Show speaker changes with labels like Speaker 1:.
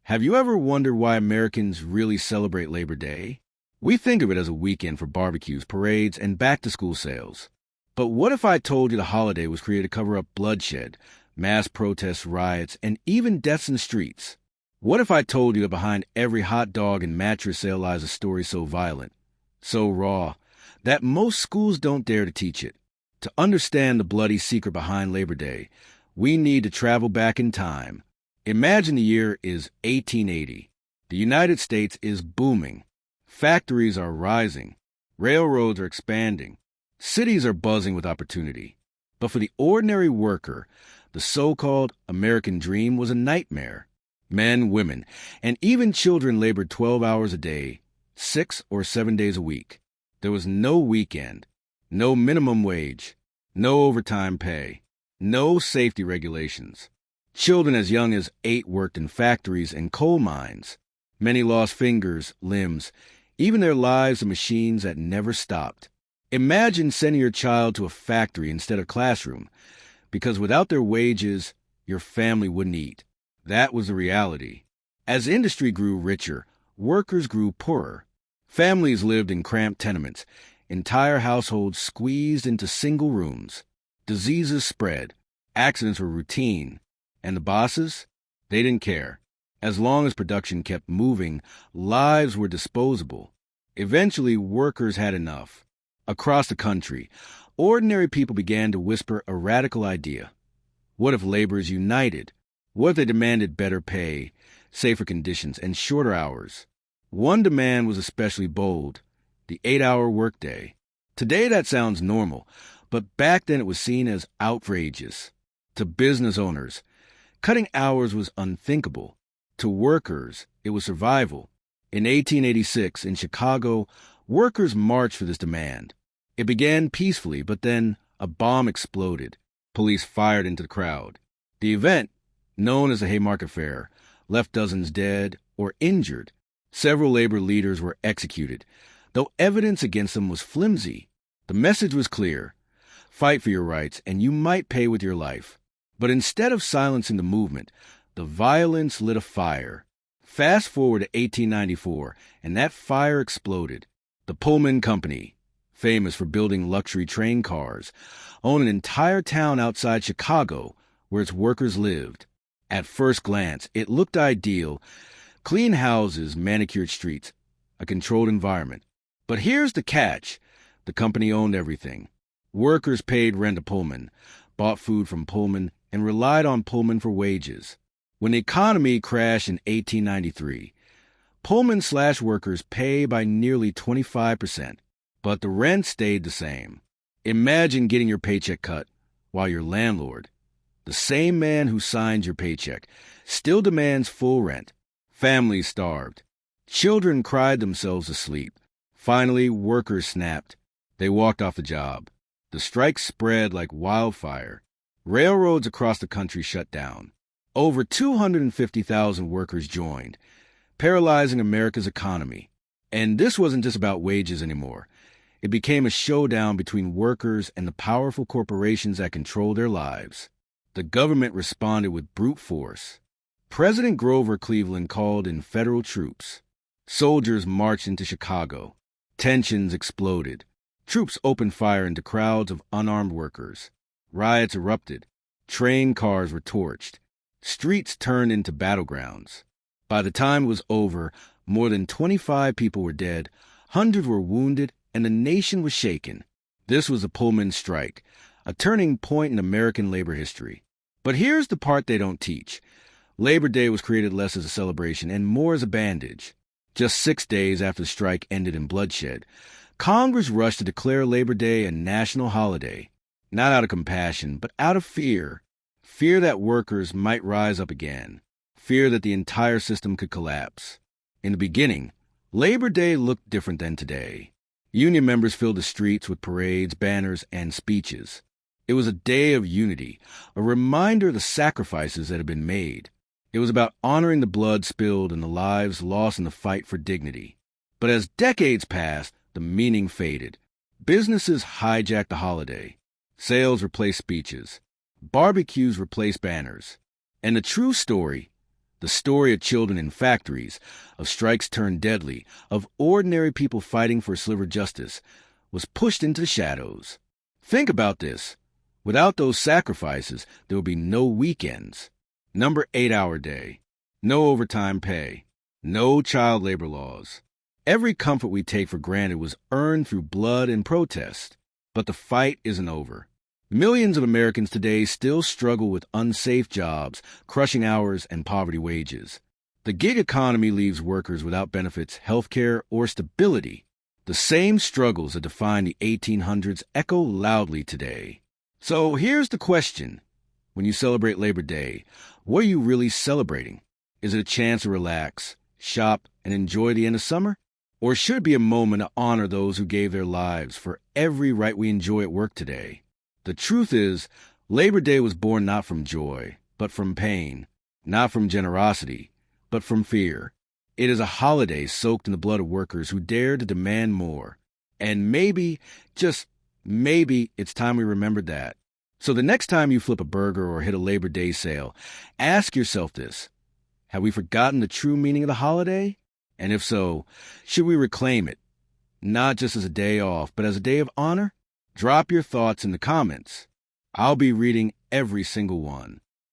Speaker 1: Have you ever wondered why Americans really celebrate Labor Day? We think of it as a weekend for barbecues, parades, and back-to-school sales. But what if I told you the holiday was created to cover up bloodshed, mass protests, riots, and even deaths in the streets? What if I told you that behind every hot dog and mattress sale lies a story so violent, so raw, that most schools don't dare to teach it? To understand the bloody secret behind Labor Day, we need to travel back in time. Imagine the year is 1880. The United States is booming. Factories are rising. Railroads are expanding. Cities are buzzing with opportunity. But for the ordinary worker, the so-called American dream was a nightmare. Men, women, and even children labored 12 hours a day, 6 or 7 days a week. There was no weekend, no minimum wage, no overtime pay, no safety regulations. Children as young as 8 worked in factories and coal mines. Many lost fingers, limbs, even their lives in machines that never stopped. Imagine sending your child to a factory instead of classroom, because without their wages, your family wouldn't eat. That was the reality. As industry grew richer, workers grew poorer. Families lived in cramped tenements, entire households squeezed into single rooms. Diseases spread, accidents were routine, and the bosses, they didn't care. As long as production kept moving, lives were disposable. Eventually, workers had enough. Across the country, ordinary people began to whisper a radical idea. What if laborers united? What if they demanded better pay, safer conditions, and shorter hours? One demand was especially bold: the 8-hour workday. Today that sounds normal, but back then it was seen as outrageous. To business owners, cutting hours was unthinkable. To workers, it was survival. In 1886, in Chicago, workers marched for this demand. It began peacefully, but then a bomb exploded. Police fired into the crowd. The event, known as the Haymarket Fair, left dozens dead or injured. Several labor leaders were executed, though evidence against them was flimsy. The message was clear: fight for your rights, and you might pay with your life. But instead of silencing the movement, the violence lit a fire. Fast forward to 1894, and that fire exploded. The Pullman Company, famous for building luxury train cars, owned an entire town outside Chicago where its workers lived. At first glance, it looked ideal: clean houses, manicured streets, a controlled environment. But here's the catch: the company owned everything. Workers paid rent to Pullman, bought food from Pullman, and relied on Pullman for wages. When the economy crashed in 1893, Pullman slashed workers' pay by nearly 25%, but the rent stayed the same. Imagine getting your paycheck cut while your landlord, the same man who signed your paycheck, still demands full rent. Families starved. Children cried themselves to sleep. Finally, workers snapped. They walked off the job. The strike spread like wildfire. Railroads across the country shut down. Over 250,000 workers joined, paralyzing America's economy. And this wasn't just about wages anymore. It became a showdown between workers and the powerful corporations that control their lives. The government responded with brute force. President Grover Cleveland called in federal troops. Soldiers marched into Chicago. Tensions exploded. Troops opened fire into crowds of unarmed workers. Riots erupted. Train cars were torched. Streets turned into battlegrounds. By the time it was over, more than 25 people were dead, hundreds were wounded, and the nation was shaken. This was the Pullman strike, a turning point in American labor history. But here's the part they don't teach. Labor Day was created less as a celebration and more as a bandage. Just 6 days after the strike ended in bloodshed, Congress rushed to declare Labor Day a national holiday, not out of compassion, but out of fear. Fear that workers might rise up again. Fear that the entire system could collapse. In the beginning, Labor Day looked different than today. Union members filled the streets with parades, banners, and speeches. It was a day of unity, a reminder of the sacrifices that had been made. It was about honoring the blood spilled and the lives lost in the fight for dignity. But as decades passed, the meaning faded. Businesses hijacked the holiday. Sales replaced speeches. Barbecues replaced banners. And the true story, The story of children in factories, of strikes turned deadly, of ordinary people fighting for a sliver of justice, was pushed into the shadows. Think about this. Without those sacrifices, there would be no weekends. Number 8-hour day. No overtime pay. No child labor laws. Every comfort we take for granted was earned through blood and protest. But the fight isn't over. Millions of Americans today still struggle with unsafe jobs, crushing hours, and poverty wages. The gig economy leaves workers without benefits, health care, or stability. The same struggles that defined the 1800s echo loudly today. So here's the question. When you celebrate Labor Day, what are you really celebrating? Is it a chance to relax, shop, and enjoy the end of summer? Or should it be a moment to honor those who gave their lives for every right we enjoy at work today? The truth is, Labor Day was born not from joy, but from pain, not from generosity, but from fear. It is a holiday soaked in the blood of workers who dare to demand more. And maybe, just maybe, it's time we remembered that. So the next time you flip a burger or hit a Labor Day sale, ask yourself this. Have we forgotten the true meaning of the holiday? And if so, should we reclaim it? Not just as a day off, but as a day of honor? Drop your thoughts in the comments. I'll be reading every single one.